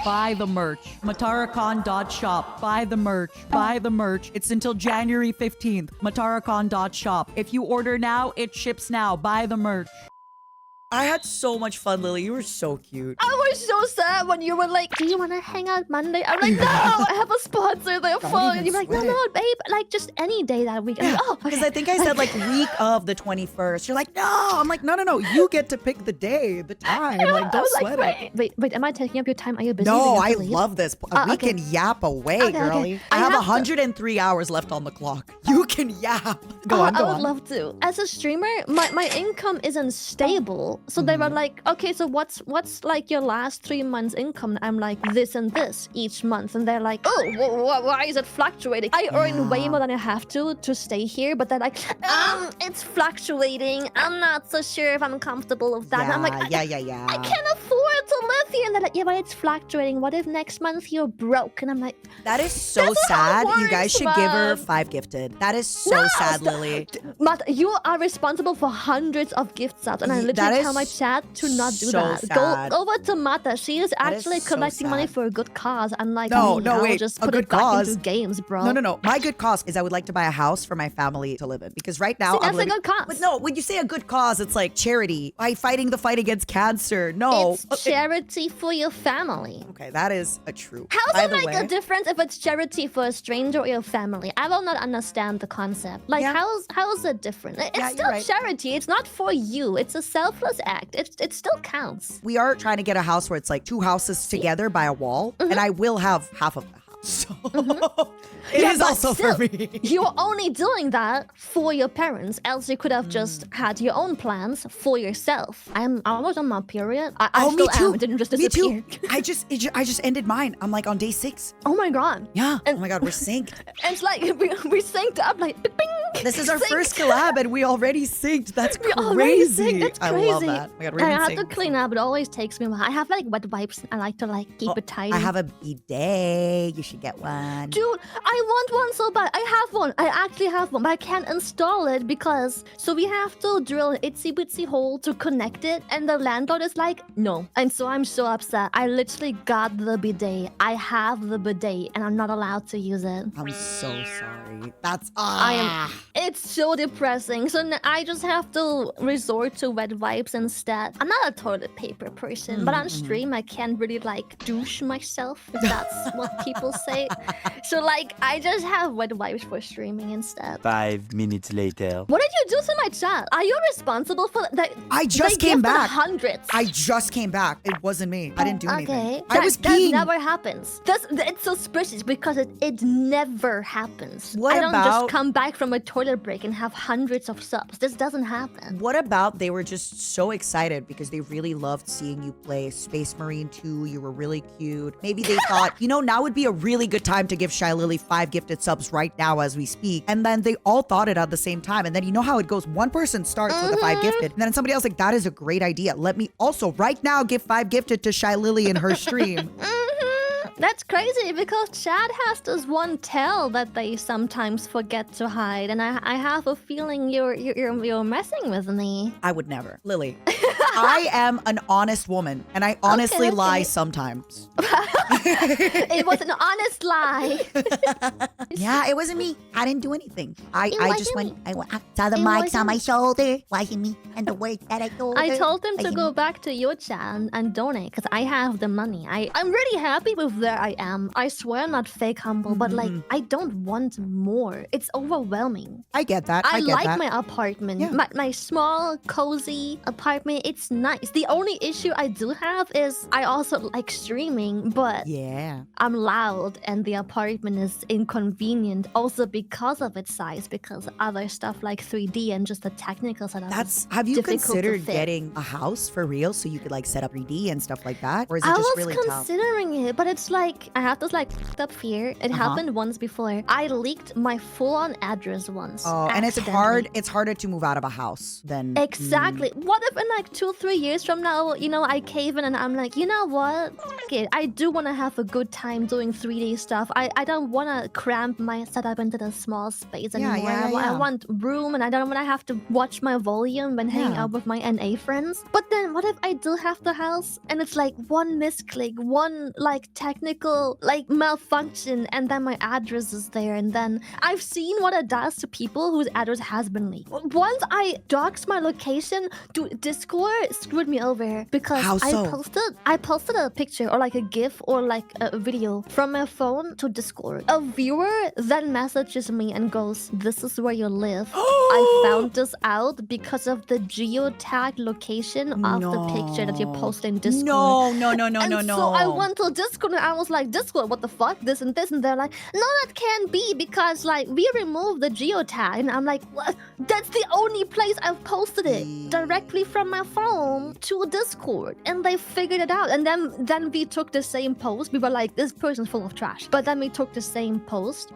buy the merch. MataraCon.shop. Buy the merch. Buy the merch. It's until January 15th. MataraCon.shop. If you order now, it ships now. Buy the merch. I had so much fun, Lily. You were so cute. I was so sad when you were like, do you want to hang out Monday? I'm like, no, I have a sponsor. They're fine. And you're like, no, babe. Like, just any day that week. Yeah. Like, oh, because I think I said like week of the 21st. You're like, no. I'm like, no. You get to pick the day, the time. Like, don't sweat it. Wait. Am I taking up your time? Are you busy? No, I love this. We can yap away, girlie. Okay. I have 103 hours left on the clock. You can yap. Go on. I would love to. As a streamer, my income isn't stable. So they were like, okay, so what's like your last 3 months income? I'm like, this and this each month. And they're like, oh, why is it fluctuating? I earn way more than I have to stay here. But they're like, it's fluctuating. I'm not so sure if I'm comfortable with that. Yeah, and I'm like, I can't afford to live here. And they're like, yeah, but it's fluctuating. What if next month you're broke? And I'm like, that is so sad. You guys should give her 5 gifted. That is so sad, Lily. But you are responsible for hundreds of gift subs. And I literally tell my chat to not do that. Sad. Go over to Mata. She is actually collecting money for a good cause. Unlike me, wait. Just put it back into games, bro. No. My good cause is I would like to buy a house for my family to live in. Because right now, that's a good cause. But no, when you say a good cause, it's like charity. By fighting the fight against cancer. No. It's charity for your family. Okay, that is a true. How's it make a difference if it's charity for a stranger or your family? I will not understand the concept. Like, how is it different? It's still charity. It's not for you. It's a selfless act. It still counts. We are trying to get a house where it's like 2 houses together by a wall, and I will have half of the house. So it is also still, for me. You're only doing that for your parents, else you could have just had your own plans for yourself. I'm almost on my period. I still am. It didn't just disappear. Me too. I just ended mine. I'm like on day 6. Oh my god. Yeah. Oh my god, we're synced. It's like we synced up like bing. This is our first collab and we already synced. That's crazy. That's crazy. I love that. Oh my god, I have to clean up. It always takes me a while. I have like wet wipes. I like to like keep it tidy. I have a bidet. You should get one. Dude, I want one so bad. I have one. I actually have one, but I can't install it because we have to drill an itsy bitsy hole to connect it, and the landlord is like, no. And so I'm so upset. I literally got the bidet. I have the bidet, and I'm not allowed to use it. I'm so sorry. That's It's so depressing. So I just have to resort to wet wipes instead. I'm not a toilet paper person, but on stream I can't really like douche myself, if that's what people say. So like I just have wet wipes for streaming instead. 5 minutes later. What did you do to my chat? Are you responsible for that? I just came back. Hundreds. I just came back. It wasn't me. I didn't do anything. I was peeing. That never happens. It's suspicious because it never happens. I don't just come back from a toilet break and have hundreds of subs. This doesn't happen. What about they were just so excited because they really loved seeing you play Space Marine 2. You were really cute. Maybe they thought, now would be a really good time to give Shylily 5 gifted subs right now as we speak. And then they all thought it at the same time. And then you know how it goes. One person starts with a 5 gifted. And then somebody else like, that is a great idea. Let me also right now give 5 gifted to Shylily in her stream. That's crazy because chat has this one tell that they sometimes forget to hide, and I have a feeling you're messing with me. I would never, Lily. I am an honest woman, and I honestly lie sometimes. It was an honest lie. Yeah, it wasn't me. I didn't do anything. I saw the mics on my shoulder, watching me and the work that I told. I told them to go back to your chat and donate because I have the money. I'm really happy with where I am. I swear I'm not fake humble, but like I don't want more. It's overwhelming. I get that. I like my apartment. Yeah. My small, cozy apartment. It's nice. The only issue I do have is I also like streaming, but I'm loud and the apartment is inconvenient also because of its size, because other stuff like 3D and just the technical setup. Have you considered getting a house for real so you could like set up 3D and stuff like that? Or is it just really tough? I was considering it, but it's like I have this like up fear. It happened once before. I leaked my full-on address once. Oh, and it's hard. It's harder to move out of a house than exactly. What if in like 2-3 years from now, I cave in and I'm like, you know what? I do want want to have a good time doing 3D stuff. I don't want to cramp my setup into the small space anymore. I want room, and I don't want to have to watch my volume when hanging out with my NA friends. But then what if I do have the house and it's like one misclick, one like technical like malfunction, and then my address is there, and then I've seen what it does to people whose address has been leaked. Once I doxed my location to Discord, screwed me over because I posted a picture or like a GIF or like a video from my phone to Discord. A viewer then messages me and goes, "This is where you live. I found this out because of the geotag location of the picture that you posted in Discord." No. So I went to Discord and I was like, "Discord, what the fuck? This and this." And they're like, "No, that can't be because like we removed the geotag." And I'm like, "What? That's the only place I've posted it directly from my phone to Discord." And they figured it out. And then we took the same post. We were like, "This person's full of trash." But then we took the same post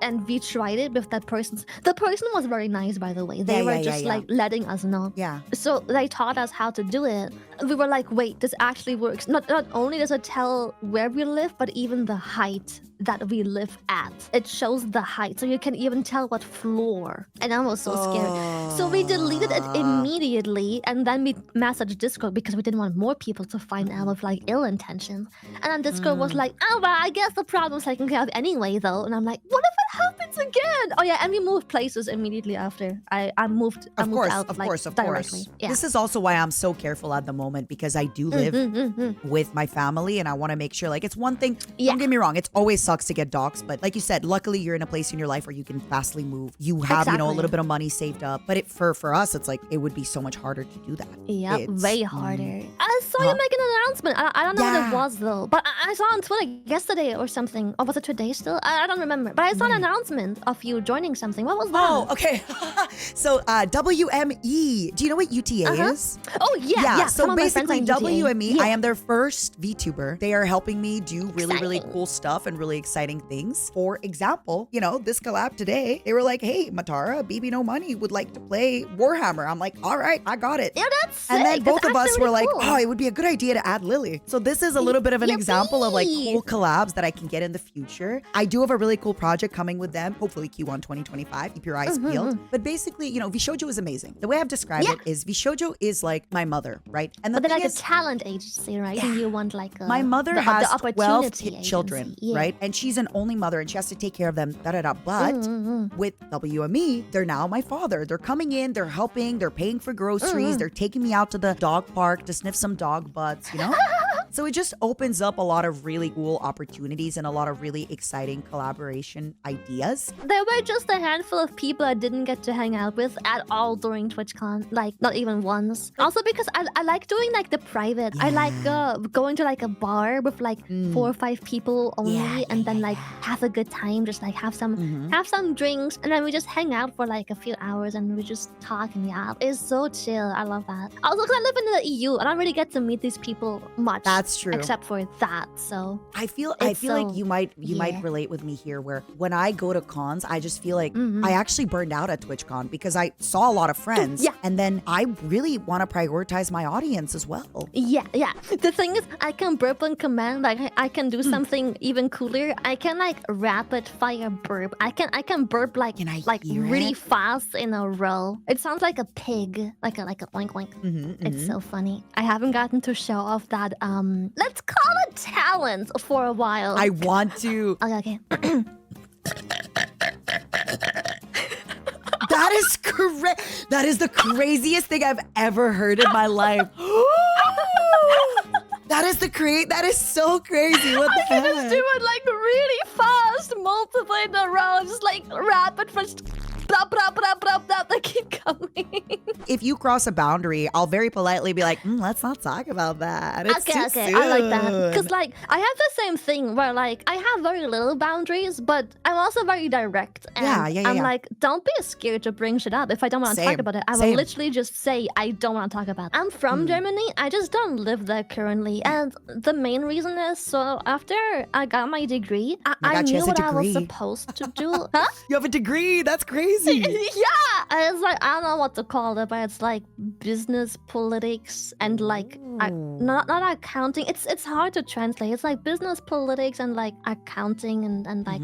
and we tried it with that person's. The person was very nice, by the way. They were just like letting us know. Yeah. So they taught us how to do it. We were like, wait, this actually works. Not only does it tell where we live, but even the height that we live at. It shows the height, so you can even tell what floor. And I was so scared. So we deleted it immediately, and then we messaged Discord because we didn't want more people to find out with like ill intentions. And then Discord was like, "Oh, well, I guess the problem's taken care of anyway, though." And I'm like, what if it happens again? Oh yeah, and we moved places immediately after. I moved out directly. Yeah. This is also why I'm so careful at the moment, because I do live with my family, and I want to make sure, like, it's one thing. Don't get me wrong, it's always sucks to get doxxed, but like you said, luckily you're in a place in your life where you can fastly move. You have, you know, a little bit of money saved up. But for us, it's like, it would be so much harder to do that. Yeah, way harder. I saw you make an announcement. I don't know what it was though, but I saw on Twitter yesterday or something. Or was it today still? I don't remember. But I saw an announcement of you joining something. What was that? Oh, okay. So WME. Do you know what UTA is? Oh yeah. So basically WME, I am their first VTuber. They are helping me do really cool stuff and really exciting things. For example, you know, this collab today, they were like, "Hey, Matara, BB No Money would like to play Warhammer." I'm like, "All right, I got it." Yeah, that's sick. And then both of us were like, cool. "Oh, it would be a good idea to add Lily." So this is a little bit of an example of like cool collabs that I can get in the future. I do have a really cool project coming with them, hopefully Q1 2025. Keep your eyes peeled. But basically, you know, VSHOJO is amazing. The way I've described it is VSHOJO is like my mother, right? And but they're like a talent agency, right? And you want like my mother has 12 children, right? And she's an only mother and she has to take care of them, But with WME, they're now my father. They're coming in, they're helping, they're paying for groceries, they're taking me out to the dog park to sniff some dog butts, you know? So it just opens up a lot of really cool opportunities and a lot of really exciting collaboration ideas. There were just a handful of people I didn't get to hang out with at all during TwitchCon, like not even once. Also because I like doing like the private. I like going to like a bar with like 4 or 5 people only, and then like have a good time, just like have some drinks, and then we just hang out for like a few hours and we just talk and yap. It's so chill. I love that. Also because I live in the EU, I don't really get to meet these people much. That's true. Except for that, so I feel like you might relate with me here, where when I go to cons, I just feel like I actually burned out at TwitchCon because I saw a lot of friends, and then I really want to prioritize my audience as well. Yeah. The thing is, I can burp on command. Like I can do something even cooler. I can like rapid fire burp. I can burp like really fast in a row. It sounds like a pig, like a oink oink. It's so funny. I haven't gotten to show off that let's call it talent for a while. I want to. Okay. That is the craziest thing I've ever heard in my life. That is so crazy. What the heck? I can just do it like really fast, multiple in a row, just like rapid first. They keep coming. If you cross a boundary, I'll very politely be like, let's not talk about that. It's too soon. I like that. Because like, I have the same thing where like, I have very little boundaries, but I'm also very direct. And I'm like, don't be scared to bring shit up. If I don't want to talk about it, I will literally just say, I don't want to talk about it. I'm from Germany. I just don't live there currently. And the main reason is, so after I got my degree, I knew what I was supposed to do. Huh? You have a degree? That's crazy. crazy. Yeah, it's like I don't know what to call it, but it's like business politics and like not accounting. It's hard to translate. It's like business politics and like accounting and like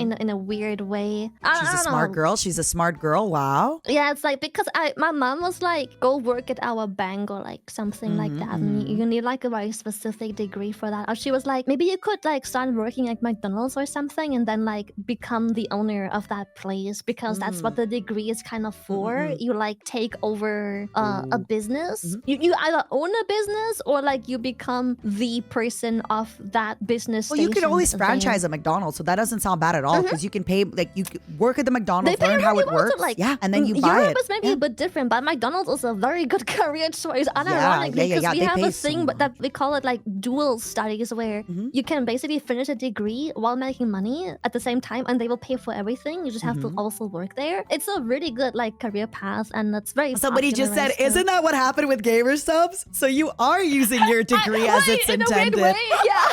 in a weird way. She's I a don't smart know. girl. She's a smart girl. Wow. Yeah, it's like because my mom was like, go work at our bank or like something like that, and you need like a very specific degree for that. Or she was like, maybe you could like start working at McDonald's or something, and then like become the owner of that place because that's what the degree is kind of for. You like take over a business. You either own a business or like you become the person of that business. Well, you can always station franchise there. a McDonald's, so that doesn't sound bad at all because you can pay, like, you could work at the McDonald's, They pay learn how really it well works. to, like, yeah, and then you buy Europe it. is maybe a bit different, but McDonald's is a very good career choice. Unironically, yeah, because we they have pay a so thing, but that we call it like dual studies, where you can basically finish a degree while making money at the same time, and they will pay for everything. You just have to also work there. It's a really good like career path, and that's very. Somebody just said, popularized, isn't that what happened with Gamer Subs? So you are using your degree as it's in intended. a weird way, yeah.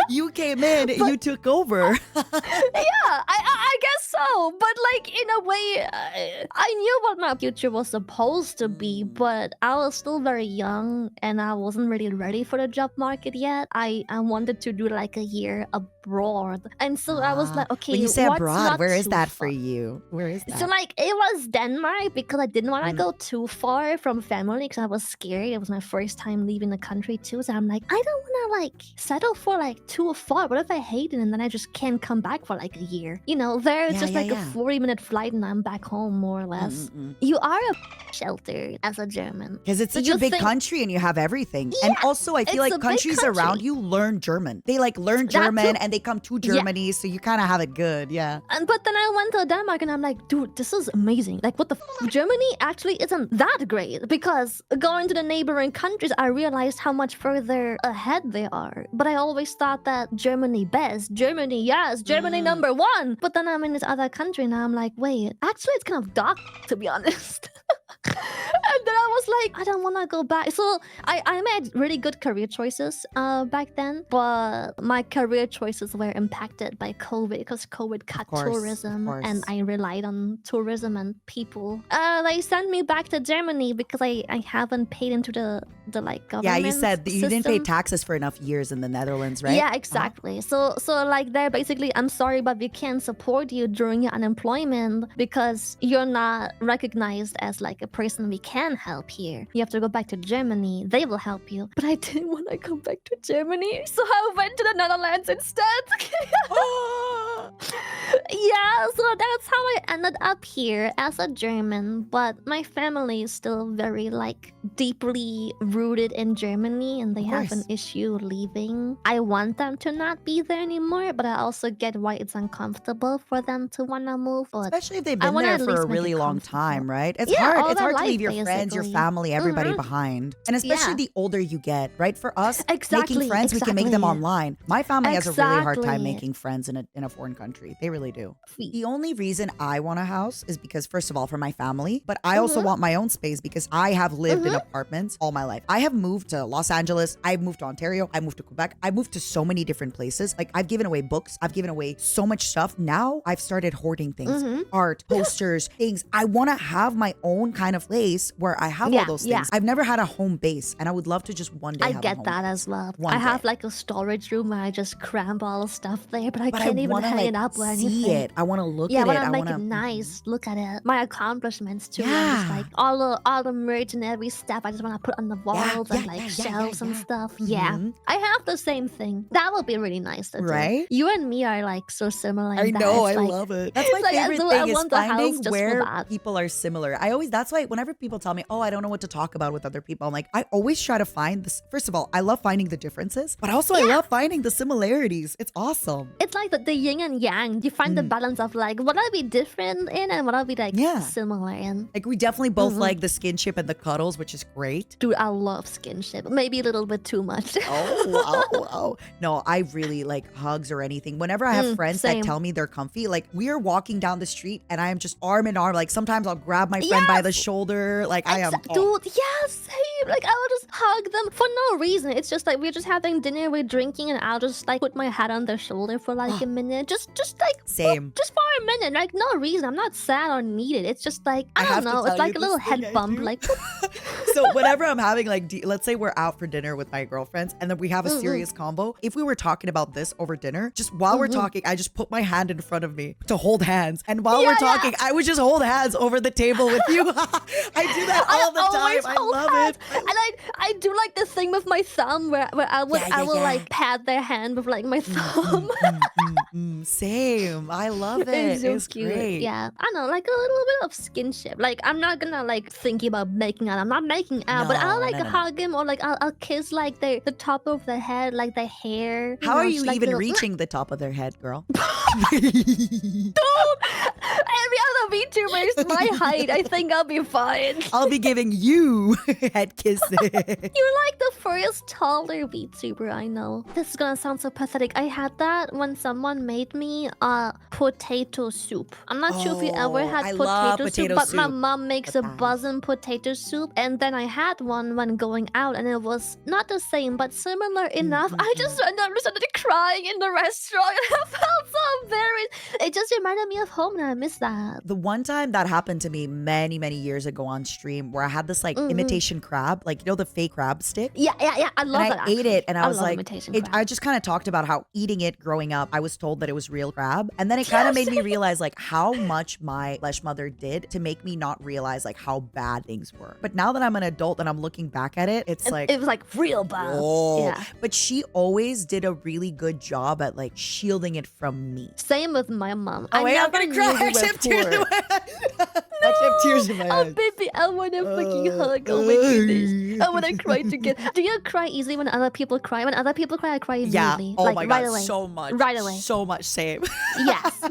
You came in, you took over. Yeah, I guess so. But like in a way, I knew what my future was supposed to be, but I was still very young and I wasn't really ready for the job market yet. I wanted to do like a year abroad, and so I was like, okay, when you say what's abroad, not where is too that for far? you? Where is that? So like it was Denmark because I didn't want to go too far from family because I was scared. It was my first time leaving the country too, so I'm like, I don't want to like settle for like too far. What if I hate it and then I just can't come back for like a year? You know, there it's just like a 40-minute flight and I'm back home more or less. You are a shelter as a German because it's such a big country and you have everything. And also, I feel like countries around you learn German. They like learn German and they come to Germany, so you kind of have it good. Yeah. But then I went to Denmark and I'm like, dude, this is amazing. Like, what the Germany actually isn't that great, because going to the neighboring countries, I realized how much further ahead they are. But I always thought that Germany best, Germany yes, Germany number one. But then I'm in this other country and I'm like, wait, actually it's kind of dark, to be honest. And then I was like, I don't want to go back. So I made really good career choices back then, but my career choices were impacted by COVID because COVID cut tourism, and I relied on tourism and people. They sent me back to Germany because I haven't paid into the like government. Yeah, you said you didn't pay system. taxes for enough years in the Netherlands, right? Yeah, exactly. So like they're basically, I'm sorry, but we can't support you during your unemployment because you're not recognized as like a person we can help here. You have to go back to Germany. They will help you. But I didn't want to come back to Germany, so I went to the Netherlands instead. Yeah, so that's how I ended up here as a German. But my family is still very like deeply rooted in Germany, and they have an issue leaving. I want them to not be there anymore, but I also get why it's uncomfortable for them to want to move. But especially if they've been there for a really long time, right? It's hard. It's hard to leave your friends, your family, everybody behind. And especially the older you get, right? For us, making friends, we can make them online. My family has a really hard time making friends in a foreign country. They really do. The only reason I want a house is because, first of all, for my family, but I also want my own space because I have lived in apartments all my life. I have moved to Los Angeles. I've moved to Ontario. I moved to Quebec. I moved to so many different places. Like, I've given away books. I've given away so much stuff. Now I've started hoarding things, art, posters, things. I want to have my own kind of place where I have all those things. I've never had a home base, and I would love to just one day have a home get that base. as well. One I day. have like a storage room where I just cram all the stuff there, but I can't even wanna, hang it up or anything. See it. I want to look Yeah, at I it. want I to make want it to nice. Look at it. My accomplishments too. I'm just like all the merch and every step. I just want to put on the walls and like shelves and stuff. Yeah, I have the same thing. That would be really nice to do. Right? You and me are like so similar. I in that. know. It's I like, love it. That's my like, favorite so thing I is want the house finding just for where that. people are similar. That's why whenever people tell me, oh, I don't know what to talk about with other people, I'm like, I always try to find this. First of all, I love finding the differences, but also I love finding the similarities. It's awesome. It's like the yin and yang. You find the balance of like, what are we different in and what are we like similar in. Like, we definitely both like the skinship and the cuddles, which is great. Dude, I love skinship. Maybe a little bit too much. Oh. No, I really like hugs or anything. Whenever I have friends that tell me they're comfy, like, we are walking down the street and I am just arm in arm. Like, sometimes I'll grab my friend by the shoulder. Like, I am. Dude, yes, same. Like, I will just hug them for no reason. It's just like we're just having dinner, we're drinking, and I'll just like put my head on their shoulder for like a minute. Just like Same. just for a minute, like no reason. I'm not sad or needed. It's just like I have don't to know. It's tell like you a little this thing I head bump, do. like So whenever I'm having like, let's say we're out for dinner with my girlfriends and then we have a serious combo. If we were talking about this over dinner, just while we're talking, I just put my hand in front of me to hold hands. And while we're talking, I would just hold hands over the table with you. I do that all the time. I love it. And I do like the thing with my thumb where I will like pat their hand with like my thumb. Same. I love it. It's so It's cute. great. Yeah, I know, like a little bit of skinship. Like I'm not gonna like thinking about making out. I'm not making out, but I'll like No. hug him or like I'll kiss like the top of the head, like the hair. How are just, you like, even little- reaching the top of their head, girl? Every other VTuber is my height. I think I'll be fine. I'll be giving you head kisses. You're like the first taller VTuber I know. This is gonna sound so pathetic. I had that when someone made me potato soup. I'm not sure if you ever Oh, had I love potato soup, but my soup. mom makes a buzzing potato soup. And then I had one when going out, and it was not the same, but similar enough. I just started crying in the restaurant. I felt so embarrassed. It just reminded me of home, and I miss that. The one time that happened to me many, many years ago on stream where I had this like imitation crab, like, you know, the fake crab stick? Yeah. I love And that. I ate it and I was love like, imitation I crab. just kind of talked about how eating it growing up, I was told that it was real crab. And then it kind of made me realize like how much my flesh mother did to make me not realize like how bad things were. But now that I'm an adult and I'm looking back at it, it's like, It was like real bad. oh, Yeah. but she always did a really good job at like shielding it from me. Same with my mom. Oh, wait, I'm never gonna cry. knew we Actually, I were have tears in poor. my eyes. Actually, I have tears in my Oh, eyes. baby, I want a fucking hug. Oh my goodness. I want to cry together. Do you cry easily when other people cry? When other people cry, I cry Yeah. immediately. Oh like, my right god, away. so much. Right away. So much. Same. Yes.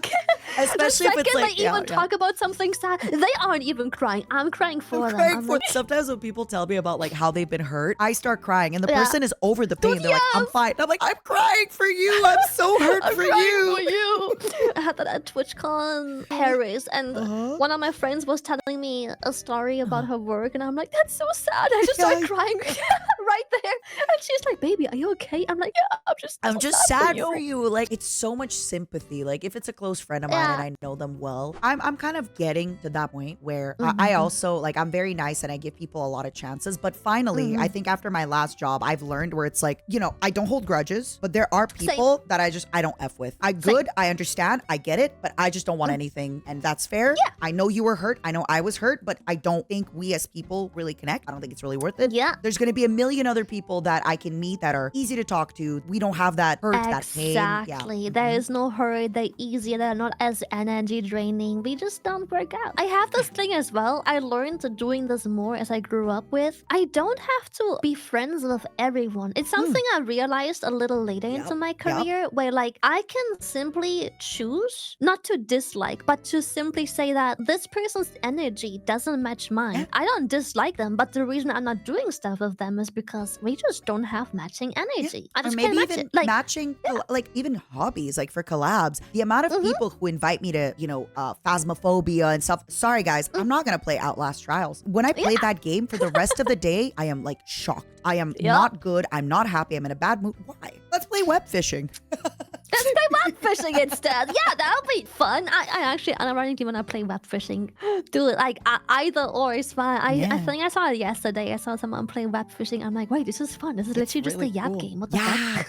Especially the if it's second like, they even talk about something sad, they aren't even crying. I'm crying for them. crying I'm for like, sometimes when people tell me about like how they've been hurt, I start crying and the Yeah. person is over the pain. They're like, I'm fine. I'm like, I'm crying for you. I'm so hurt I'm for crying you. for you. I had that at TwitchCon Paris, and one of my friends was telling me a story about her work, and I'm like, that's so sad. I just started crying right there, and she's like, baby, are you okay? I'm like, yeah, I'm just sad for you. Like, it's so much sympathy. Like, if it's a close friend of mine Yeah. and I know them well, I'm kind of getting to that point where I also, like, I'm very nice and I give people a lot of chances. But finally, I think after my last job, I've learned where it's like, you know, I don't hold grudges, but there are people that I don't F with. I understand, I get it, but I just don't want anything. And that's fair. Yeah. I know you were hurt. I know I was hurt, but I don't think we as people really connect. I don't think it's really worth it. Yeah. There's going to be a million other people that I can meet that are easy to talk to. We don't have that hurt, that pain. Exactly. There is no hurry. They're easier. They're not as energy draining. We just don't work out. I have this thing as well. I learned doing this more as I grew up with. I don't have to be friends with everyone. It's something I realized a little later into my career where like I can simply choose not to dislike, but to simply say that this person's energy doesn't match mine. I don't dislike them, but the reason I'm not doing stuff with them is because we just don't have matching energy. I Or just maybe can't match even it. Like, matching, like even hobbies, like for collabs. The amount of people who invite me to, you know, Phasmophobia and stuff. Sorry, guys, I'm not going to play Outlast Trials. When I play that game for the rest of the day, I am like shocked. I am not good. I'm not happy. I'm in a bad mood. Why? Let's play web fishing. let's play web fishing instead. Yeah, that'll be fun. I ironically when I play web fishing, do it like either or is fine. I think I saw it yesterday. I saw someone playing web fishing. I'm like, wait, this is fun. This is literally just a really yap cool. game. What the fuck?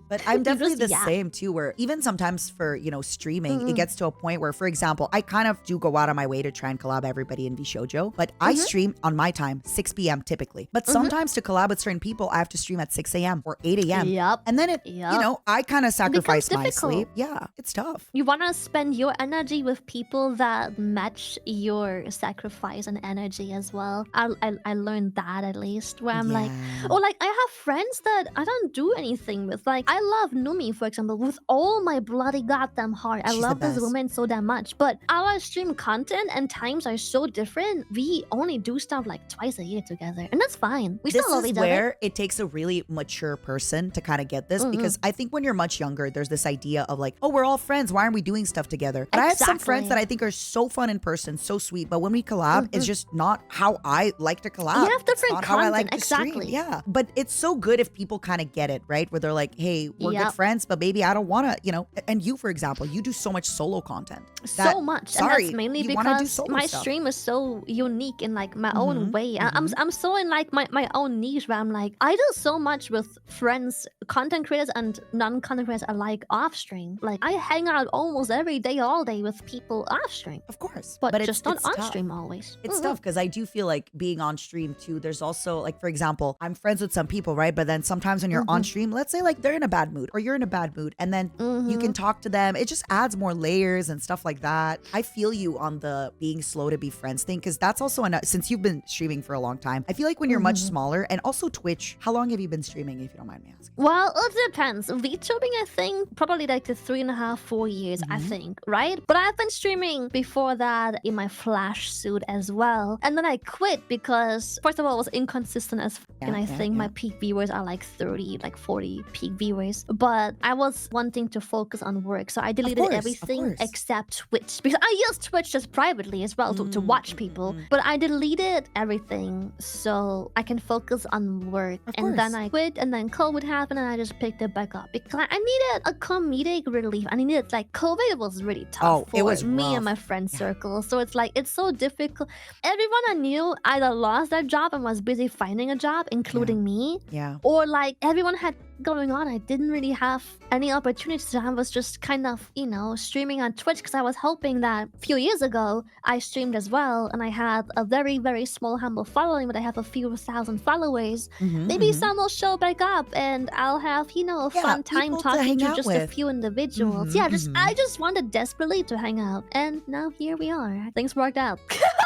But I'm definitely the just same too, where even sometimes for, you know, streaming, it gets to a point where, for example, I kind of do go out of my way to try and collab everybody in VSHOJO, but I stream on my time, 6 p.m. typically. But sometimes to collab with certain people, I have to stream at 6 a.m. or 8 a.m. Yep. And then it, you know, I kind of sacrifice my difficult. sleep. Yeah, it's tough. You want to spend your energy with people that match your sacrifice and energy as well. I learned that at least, where I'm like, or like I have friends that I don't do anything with. Like I love Numi, for example, with all my bloody goddamn heart. I She's love the this best. woman so damn much. But our stream content and times are so different. We only do stuff like twice a year together, and that's fine. We This still love is each other. where it takes a really mature person to kind of get this, because I think when you're much younger, there's this idea of like, oh, we're all friends. Why aren't we doing stuff together? But I have some friends that Exactly. I think are so fun in person, so sweet. But when we collab, it's just not how I like to collab. You have It's different not how I like content, to stream. exactly. Yeah. But it's so good if people kind of get it, right? Where they're like, hey, we're good Yep. friends, but maybe I don't want to, you know. And you, for example, you do so much solo content. So much, Sorry, and that's mainly you wanna do because solo my stuff. stream is so unique in like my own way. I'm so in like my own niche where I'm like I do so much with friends, content creators and non-content creators alike off stream. Like I hang out almost every day, all day with people off stream, Of course. but it's just not it's on tough. stream always. It's tough because I do feel like being on stream too. There's also like, for example, I'm friends with some people, right? But then sometimes when you're on stream, let's say like they're in a bad mood or you're in a bad mood, and then you can talk to them. It just adds more layers and stuff like that. I feel you on the being slow to be friends thing because that's also since you've been streaming for a long time. I feel like when you're much smaller, and also Twitch. How long have you been streaming, if you don't mind me asking? Well, it depends. VTubing, I think, probably like the 3.5, 4 years, I think, right? But I've been streaming before that in my Flash suit as well. And then I quit because, first of all, it was inconsistent as f, and I think my peak viewers are like 30, like 40 peak viewers. But I was wanting to focus on work, so I deleted course, of everything course. except Twitch. Because I use Twitch just privately as well to watch people. But I deleted everything so I can focus on work. Of And then course. I quit, and then COVID happened, and I just picked it back up because I needed a comedic relief. I needed like COVID was really tough Oh, for it was me rough. and my friend circle. So it's like it's so difficult. Everyone I knew either lost their job and was busy finding a job, including me, Yeah. or like everyone had going on. I didn't really have any opportunities. So I was just kind of, you know, streaming on Twitch because I was hoping that a few years ago I streamed as well, and I had a very, very small, humble following, but I have a few thousand followers. Maybe some will show back up, and I'll have, you know, a Yeah, fun time people to talking hang to out just a with. few individuals. Yeah, I just wanted desperately to hang out, and now here we are. Things worked out.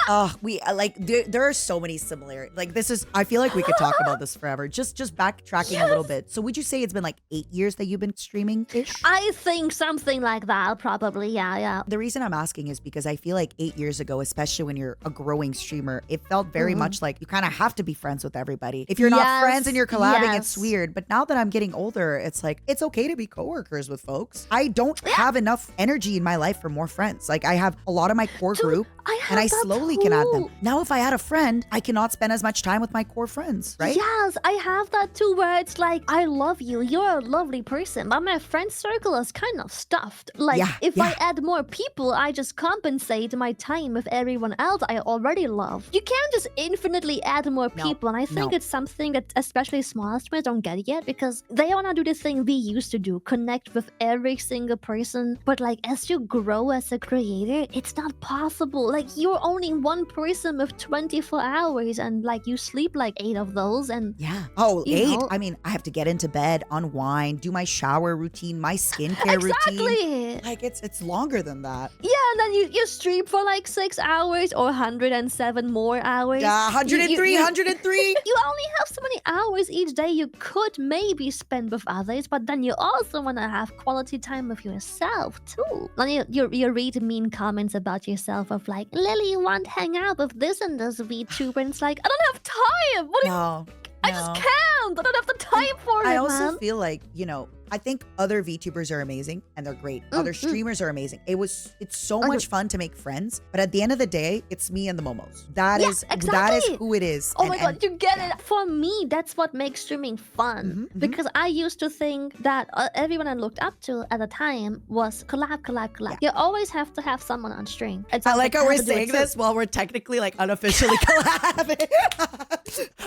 Oh, we like there are so many similar. Like this is. I feel like we could talk about this forever. Just backtracking a little bit. So would you say it's been like 8 years that you've been streaming ish? I think something like that, probably. Yeah. The reason I'm asking is because I feel like 8 years ago, especially when you're a growing streamer, it felt very much like you kind of have to be friends with everybody. If you're not Yes, friends and you're collabing, it's yes. weird. But now that I'm getting older, it's like it's okay to be coworkers with folks. I don't have enough energy in my life for more friends. Like I have a lot of my core group, I have and I that slowly can add them. too. Now, if I had a friend, I cannot spend as much time with my core friends, right? Yes, I have that too, where it's like, I love you, you're a lovely person, but my friend circle is kind of stuffed. Like, Yeah, if yeah. I add more people, I just compensate my time with everyone else I already love. You can't just infinitely add more No, people, and I think no. it's something that especially small streamers don't get yet, because they want to do the thing we used to do, connect with every single person, but like, as you grow as a creator, it's not possible. Like, you're only one person with 24 hours, and like, you sleep like 8 of those, and Yeah. Oh, You 8. know- I mean, I have to get into bed, unwind, do my shower routine, my skincare routine. exactly. Like it's longer than that. Yeah, and then you stream for like 6 hours or 107 more hours. Yeah, 103, You- 103. You only have so many hours each day you could maybe spend with others, but then you also want to have quality time with yourself too. And you read mean comments about yourself of like, Lily, you want to hang out with this and this VTuber, and it's like, I don't have time. What do you, No. I just can't. I don't have the time for it, I also man. feel like, you know, I think other VTubers are amazing and they're great. Other streamers are amazing. It's so much fun to make friends, but at the end of the day, it's me and the Momos. That Yeah, is exactly. who it is. Oh my god, you get it. For me, that's what makes streaming fun. Because I used to think that everyone I looked up to at the time was collab. Yeah. You always have to have someone on stream. It's I not like how I we're have to do it saying too. this while we're technically like unofficially collabing.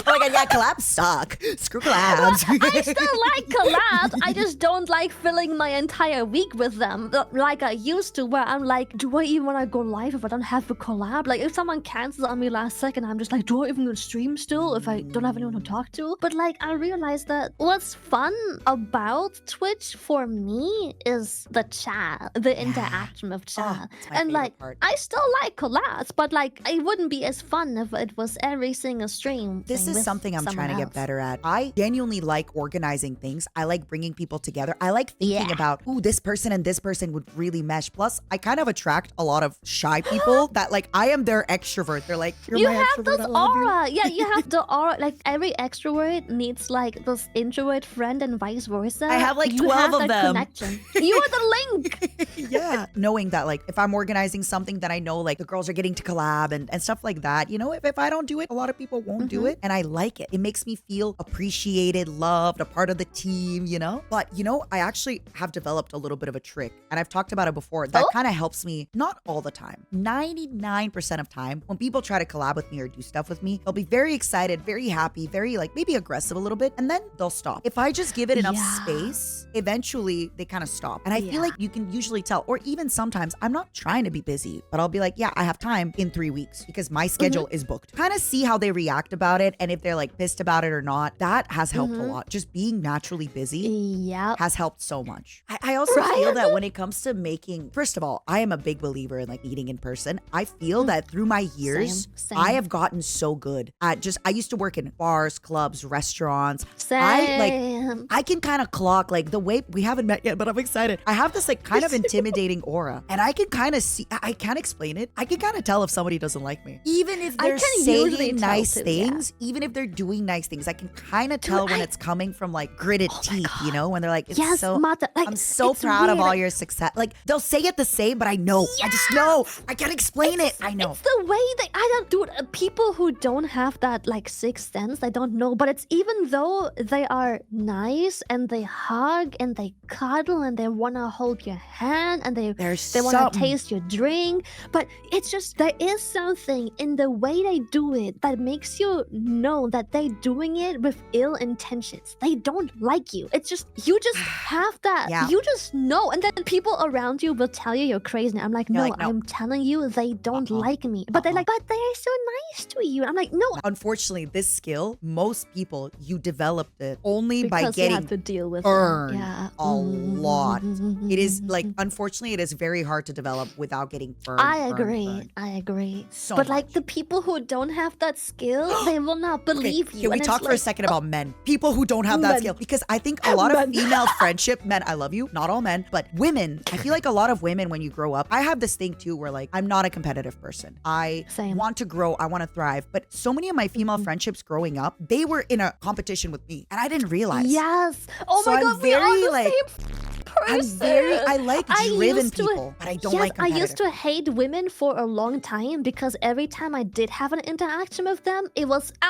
Oh my god, yeah, collabs suck. Screw collabs. I still like collabs. I just don't like filling my entire week with them like I used to, where I'm like, do I even want to go live if I don't have a collab? Like, if someone cancels on me last second, I'm just like, do I even go stream still if I don't have anyone to talk to? But like, I realized that what's fun about Twitch for me is the chat, the interaction of chat. it's my And favorite like, part. I still like collabs, but like, it wouldn't be as fun if it was every single stream. This thing is with something I'm someone trying to get else. better at. I genuinely like organizing things. I like bringing people people together. I like thinking about, ooh, this person and this person would really mesh. Plus, I kind of attract a lot of shy people that like, I am their extrovert. They're like, you're You my have extrovert, this I love you. aura. Yeah, you have the aura. Like every extrovert needs like this introvert friend and vice versa. I have like you 12 have of that them. Connection. You are the link. Yeah. Knowing that like if I'm organizing something that I know like the girls are getting to collab and stuff like that, you know, if I don't do it, a lot of people won't do it. And I like it. It makes me feel appreciated, loved, a part of the team, you know? But you know, I actually have developed a little bit of a trick and I've talked about it before that kind of helps me, not all the time, 99% of time when people try to collab with me or do stuff with me, they'll be very excited, very happy, very like maybe aggressive a little bit, and then they'll stop. If I just give it enough space, eventually they kind of stop. And I feel like you can usually tell, or even sometimes I'm not trying to be busy, but I'll be like, yeah, I have time in 3 weeks because my schedule is booked. Kind of see how they react about it. And if they're like pissed about it or not, that has helped a lot. Just being naturally busy has helped so much. I also feel that when it comes to making, first of all, I am a big believer in like eating in person. I feel that through my years, Same. I have gotten so good at just, I used to work in bars, clubs, restaurants. Same. I can kind of clock like the way, we haven't met yet, but I'm excited. I have this like kind of intimidating aura and I can kind of see, I can't explain it. I can kind of tell if somebody doesn't like me. Even if they're saying nice things, even if they're doing nice things, I can kind of tell when it's coming from like gritted teeth, you know, when they're like, it's so, Mata, like, I'm so proud of all your success. Like they'll say it the same, but I know, I just know, I can't explain it. I know. It's the way that I don't do it. People who don't have that like sixth sense, I don't know. But it's even though they are nice and they hug and they cuddle and they wanna hold your hand and they wanna taste your drink. But it's just there is something in the way they do it that makes you know that they're doing it with ill intentions. They don't like you. It's just you just have that. You just know. And then people around you will tell you you're crazy. And I'm like, no, I'm telling you they don't like me. But they're like, but they're so nice to you. I'm like, no. Unfortunately, this skill, most people, you developed it only because by getting you have to deal with burned a lot. It is like, unfortunately, it is very hard to develop without getting burned. I agree. So but much. like the people who don't have that skill, they will not believe you. Can we talk for a second about men? People who don't have that skill. Because I think a lot of female friendship, men, I love you, not all men, but women, I feel like a lot of women when you grow up, I have this thing too where like, I'm not a competitive person. I want to grow, I want to thrive. But so many of my female friendships growing up, they were in a competition with me and I didn't realize. Yes. Oh so my God, we are the same person. I like driven people, but I don't like competitive. I used to hate women for a long time because every time I did have an interaction with them, I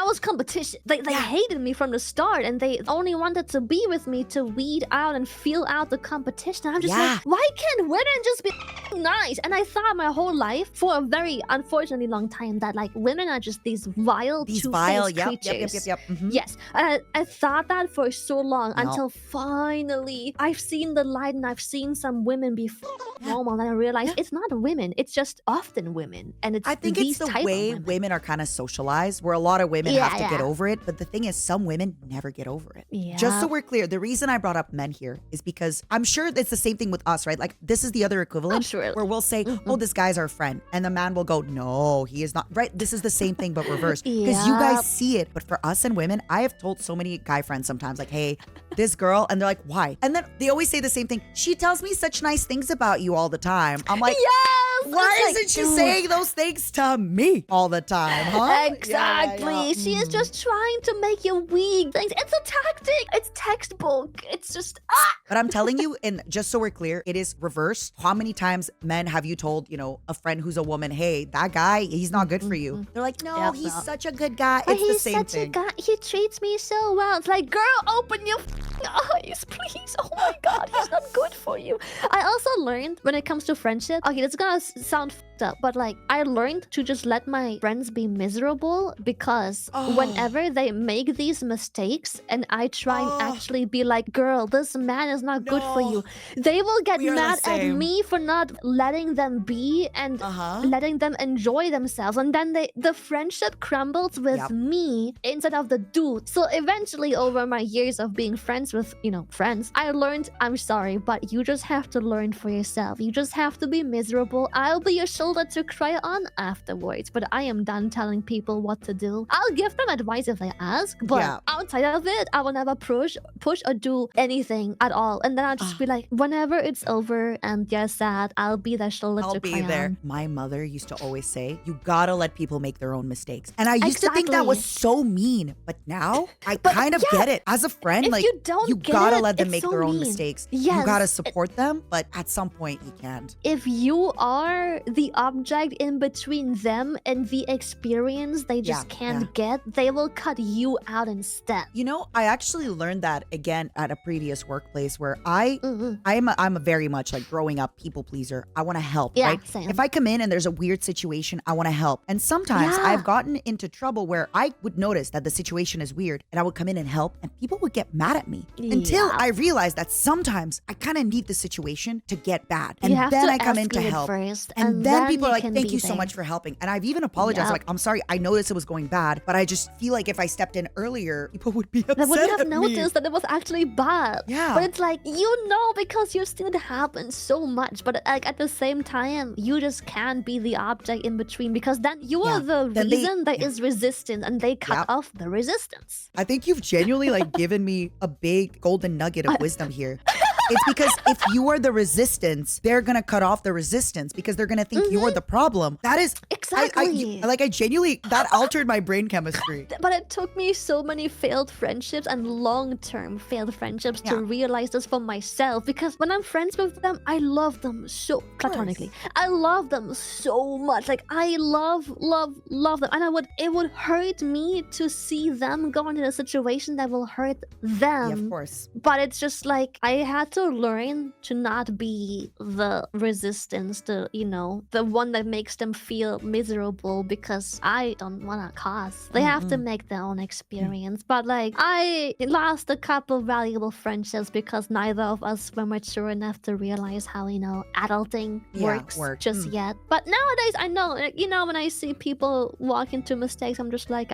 was competition. They hated me from the start and they only wanted to be with me to weed out and feel out the competition. I'm just like, why can't women just be nice? And I thought my whole life, for a very unfortunately long time, that like women are just these vile, two-faced creatures. Yes, I thought that for so long until finally I've seen the light and I've seen some women be normal and I realized it's not women, it's just often women. And it's I think it's the way women are kind of socialized, where a lot of women have to get over it. But the thing is, some women never get over it. Just so we're clear, the reason I brought up men here is because I'm sure it's the same thing with us, right? Like this is the other equivalent where we'll say, oh, this guy's our friend. And the man will go, no, he is not. Right? This is the same thing, but reversed. Because you guys see it. But for us and women, I have told so many guy friends sometimes like, hey, this girl, and they're like, why? And then they always say the same thing. She tells me such nice things about you all the time. I'm like, why isn't she saying those things to me all the time, huh? Exactly. She is just trying to make you weak. It's a tactic. It's textbook. It's just But I'm telling you, and just so we're clear, it is reversed. How many times, men, have you told, you know, a friend who's a woman, hey, that guy, he's not good for you? They're like, no, he's such a good guy. But it's the same such thing. A guy. He treats me so well. It's like, girl, open your eyes, please. Oh my God, he's not good for you. I also learned when it comes to friendship, okay, that's gonna sound fucked up, but like I learned to just let my friends be miserable because whenever they make these mistakes and I try and actually be like, girl, this man is not good for you, they will get mad at me for not letting them be and letting them enjoy themselves, and then the friendship crumbles with me instead of the dude. So eventually over my years of being friends friends with, friends. I learned, I'm sorry, but you just have to learn for yourself. You just have to be miserable. I'll be your shoulder to cry on afterwards, but I am done telling people what to do. I'll give them advice if they ask, but outside of it, I will never push or do anything at all. And then I'll just be like, whenever it's over and you're sad, I'll be the shoulder to cry on. My mother used to always say, you gotta let people make their own mistakes. And I used to think that was so mean, but now I kind of get it. As a friend, if like, you gotta let them make so their own mean. mistakes. Yes. You gotta support them, but at some point you can't. If you are the object in between them and the experience they just can't get, they will cut you out instead. I actually learned that again at a previous workplace where I'm a very much like growing up people pleaser. I want to help, right? Same. If I come in and there's a weird situation, I want to help. And sometimes I've gotten into trouble where I would notice that the situation is weird and I would come in and help and people would get mad at me until I realized that sometimes I kind of need the situation to get bad. And then I come in to help. First, and then people are like, thank you so much for helping. And I've even apologized, like, I'm sorry, I noticed it was going bad, but I just feel like if I stepped in earlier, people would be upset they wouldn't have at me. noticed that it was actually bad. Yeah. But it's like, because you've seen it happen so much, but like at the same time, you just can't be the object in between because then you are the reason there is resistance and they cut off the resistance. I think you've genuinely like given me a big golden nugget of wisdom here. It's because if you are the resistance, they're gonna cut off the resistance because they're gonna think you're the problem. That is exactly. I genuinely, that altered my brain chemistry. But it took me so many failed friendships and long-term failed friendships to realize this for myself. Because when I'm friends with them, I love them so platonically. I love them so much. Like I love them, and it would hurt me to see them go into a situation that will hurt them. Yeah, of course. But it's just like I had to learn to not be the resistance, the one that makes them feel miserable because I don't want to cause. They have to make their own experience. But like I lost a couple valuable friendships because neither of us were mature enough to realize how adulting works just yet. But nowadays I know, when I see people walk into mistakes, I'm just like,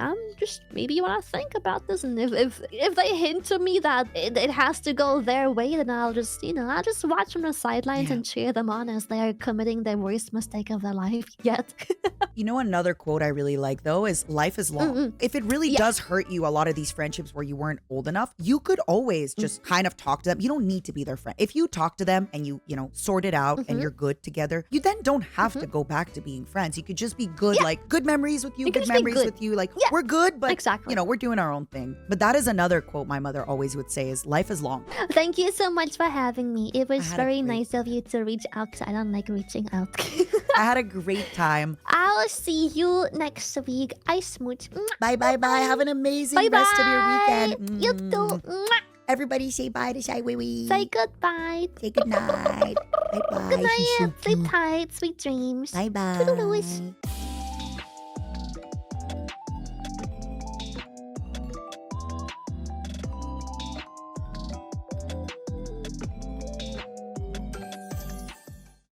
maybe you want to think about this, and if they hint to me that it has to go their way, then I'll just watch from the sidelines and cheer them on as they are committing their worst mistake of their life yet. Another quote I really like though is life is long. If it really does hurt you, a lot of these friendships where you weren't old enough, you could always just kind of talk to them. You don't need to be their friend. If you talk to them and you sort it out and you're good together, you then don't have to go back to being friends. You could just be good, like good memories with you, good memories with you. Like we're good, but we're doing our own thing. But that is another quote my mother always would say is life is long. Thank you so much for having me. It was very nice of you to reach out because I don't like reaching out. I had a great time. I'll see you next week. I smooch. Bye. Have an amazing rest of your weekend. You too. Everybody say bye to Shy Wee Wee. Say goodbye. Say good night. Bye. Good night. Sleep tight. Sweet dreams. Bye. Toodaloo.